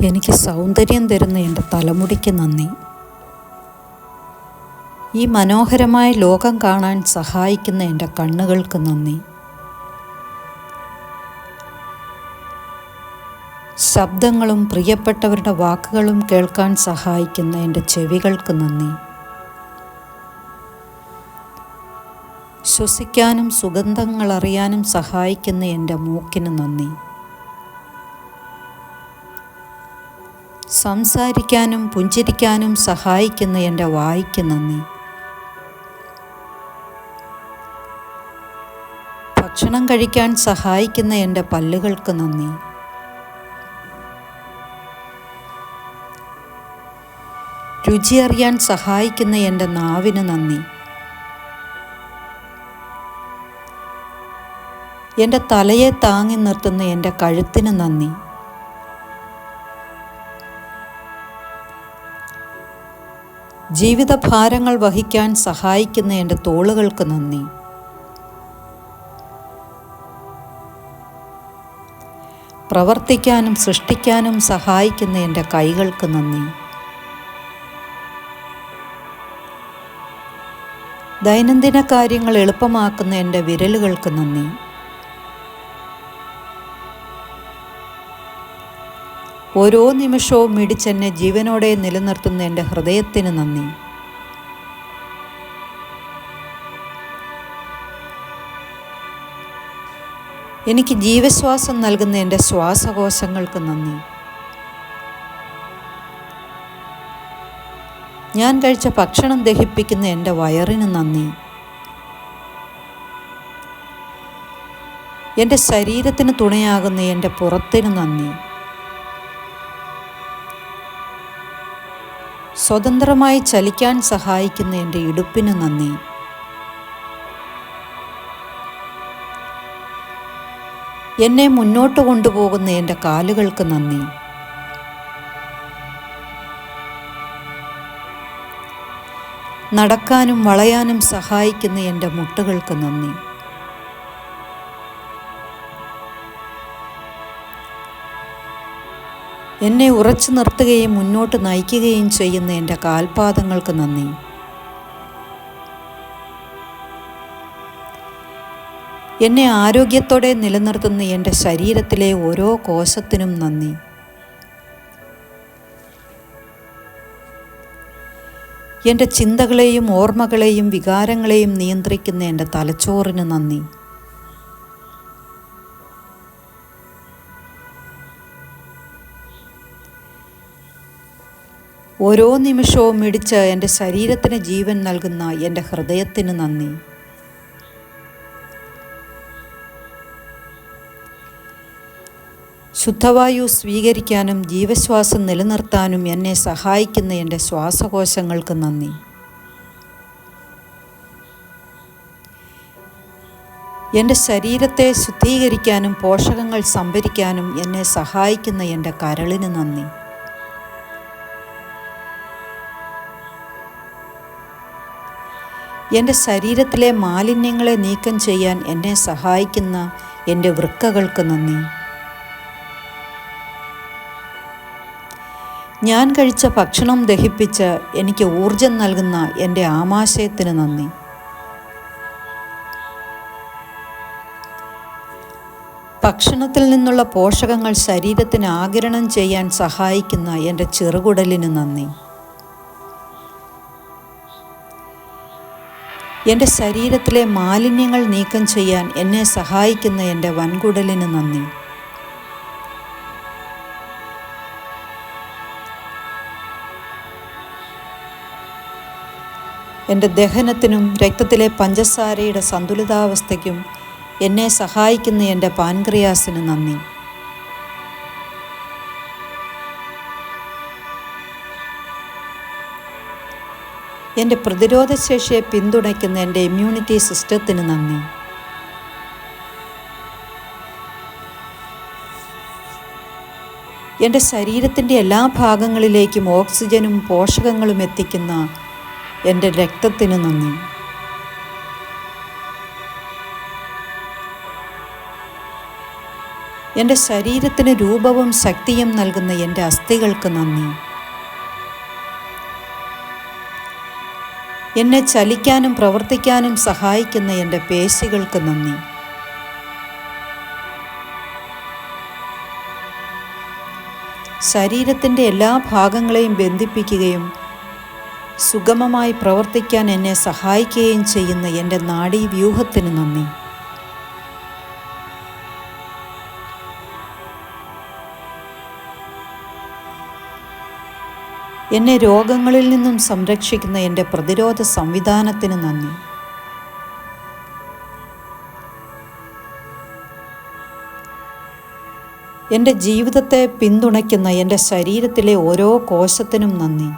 എനിക്ക് സൗന്ദര്യം തരുന്ന എൻ്റെ തലമുടിക്ക് നന്ദി. ഈ മനോഹരമായ ലോകം കാണാൻ സഹായിക്കുന്ന എൻ്റെ കണ്ണുകൾക്ക് നന്ദി. ശബ്ദങ്ങളും പ്രിയപ്പെട്ടവരുടെ വാക്കുകളും കേൾക്കാൻ സഹായിക്കുന്ന എൻ്റെ ചെവികൾക്ക് നന്ദി. ശ്വസിക്കാനും സുഗന്ധങ്ങൾ അറിയാനും സഹായിക്കുന്ന എൻ്റെ മൂക്കിന് നന്ദി. സംസാരിക്കാനും പുഞ്ചിരിക്കാനും സഹായിക്കുന്ന എൻ്റെ വായ്ക്ക് നന്ദി. ഭക്ഷണം കഴിക്കാൻ സഹായിക്കുന്ന എൻ്റെ പല്ലുകൾക്ക് നന്ദി. രുചി അറിയാൻ സഹായിക്കുന്ന എൻ്റെ നാവിന് നന്ദി. എൻ്റെ തലയെ താങ്ങി നിർത്തുന്ന എൻ്റെ കഴുത്തിന് നന്ദി. ജീവിതഭാരങ്ങൾ വഹിക്കാൻ സഹായിക്കുന്ന എൻ്റെ തോളുകൾക്ക് നന്ദി. പ്രവർത്തിക്കാനും സൃഷ്ടിക്കാനും സഹായിക്കുന്ന എൻ്റെ കൈകൾക്ക് നന്ദി. ദൈനംദിന കാര്യങ്ങൾ എളുപ്പമാക്കുന്ന എൻ്റെ വിരലുകൾക്ക് നന്ദി. ഓരോ നിമിഷവും മിടിച്ചെന്നെ ജീവനോടെ നിലനിർത്തുന്ന എൻ്റെ ഹൃദയത്തിന് നന്ദി. എനിക്ക് ജീവശ്വാസം നൽകുന്ന എൻ്റെ ശ്വാസകോശങ്ങൾക്ക് നന്ദി. ഞാൻ കഴിച്ച ഭക്ഷണം ദഹിപ്പിക്കുന്ന എൻ്റെ വയറിന് നന്ദി. എൻ്റെ ശരീരത്തിന് തുണയാകുന്ന എൻ്റെ പുറത്തിന് നന്ദി. സ്വതന്ത്രമായി ചലിക്കാൻ സഹായിക്കുന്ന എൻ്റെ ഇടുപ്പിന് നന്ദി. എന്നെ മുന്നോട്ട് കൊണ്ടുപോകുന്ന എൻ്റെ കാലുകൾക്ക് നന്ദി. നടക്കാനും വളയാനും സഹായിക്കുന്ന എൻ്റെ മുട്ടുകൾക്ക് നന്ദി. എന്നെ ഉറച്ചു നിർത്തുകയും മുന്നോട്ട് നയിക്കുകയും ചെയ്യുന്ന എൻ്റെ കാൽപാദങ്ങൾക്ക് നന്ദി. എന്നെ ആരോഗ്യത്തോടെ നിലനിർത്തുന്ന എൻ്റെ ശരീരത്തിലെ ഓരോ കോശത്തിനും നന്ദി. എൻ്റെ ചിന്തകളെയും ഓർമ്മകളെയും വികാരങ്ങളെയും നിയന്ത്രിക്കുന്ന എൻ്റെ തലച്ചോറിന് നന്ദി. ഓരോ നിമിഷവും മിടിച്ച് എൻ്റെ ശരീരത്തിന് ജീവൻ നൽകുന്ന എൻ്റെ ഹൃദയത്തിന് നന്ദി. ശുദ്ധവായു സ്വീകരിക്കാനും ജീവശ്വാസം നിലനിർത്താനും എന്നെ സഹായിക്കുന്ന എൻ്റെ ശ്വാസകോശങ്ങൾക്ക് നന്ദി. എൻ്റെ ശരീരത്തെ ശുദ്ധീകരിക്കാനും പോഷകങ്ങൾ സംഭരിക്കാനും എന്നെ സഹായിക്കുന്ന എൻ്റെ കരളിന് നന്ദി. എൻ്റെ ശരീരത്തിലെ മാലിന്യങ്ങളെ നീക്കം ചെയ്യാൻ എന്നെ സഹായിക്കുന്ന എൻ്റെ വൃക്കകൾക്ക് നന്ദി. ഞാൻ കഴിച്ച ഭക്ഷണം ദഹിപ്പിച്ച് എനിക്ക് ഊർജം നൽകുന്ന എൻ്റെ ആമാശയത്തിന് നന്ദി. ഭക്ഷണത്തിൽ നിന്നുള്ള പോഷകങ്ങൾ ശരീരത്തിന് ആഗിരണം ചെയ്യാൻ സഹായിക്കുന്ന എൻ്റെ ചെറുകുടലിന് നന്ദി. എൻ്റെ ശരീരത്തിലെ മാലിന്യങ്ങൾ നീക്കം ചെയ്യാൻ എന്നെ സഹായിക്കുന്ന എൻ്റെ വൻകുടലിന് നന്ദി. എൻ്റെ ദഹനത്തിനും രക്തത്തിലെ പഞ്ചസാരയുടെ സന്തുലിതാവസ്ഥയ്ക്കും എന്നെ സഹായിക്കുന്ന എൻ്റെ പാൻക്രിയാസിന് നന്ദി. എൻ്റെ പ്രതിരോധശേഷിയെ പിന്തുണയ്ക്കുന്ന എൻ്റെ ഇമ്മ്യൂണിറ്റി സിസ്റ്റത്തിന് നന്ദി. എൻ്റെ ശരീരത്തിൻ്റെ എല്ലാ ഭാഗങ്ങളിലേക്കും ഓക്സിജനും പോഷകങ്ങളും എത്തിക്കുന്ന എൻ്റെ രക്തത്തിന് നന്ദി. എൻ്റെ ശരീരത്തിന് രൂപവും ശക്തിയും നൽകുന്ന എൻ്റെ അസ്ഥികൾക്ക് നന്ദി. എന്നെ ചലിക്കാനും പ്രവർത്തിക്കാനും സഹായിക്കുന്ന എൻ്റെ പേശികൾക്ക് നന്ദി. ശരീരത്തിൻ്റെ എല്ലാ ഭാഗങ്ങളെയും ബന്ധിപ്പിക്കുകയും സുഗമമായി പ്രവർത്തിക്കാൻ എന്നെ സഹായിക്കുകയും ചെയ്യുന്ന എൻ്റെ നാഡീവ്യൂഹത്തിന് നന്ദി. എന്നെ രോഗങ്ങളിൽ നിന്നും സംരക്ഷിക്കുന്ന എൻ്റെ പ്രതിരോധ സംവിധാനത്തിന് നന്ദി. എൻ്റെ ജീവിതത്തെ പിന്തുണയ്ക്കുന്ന എൻ്റെ ശരീരത്തിലെ ഓരോ കോശത്തിനും നന്ദി.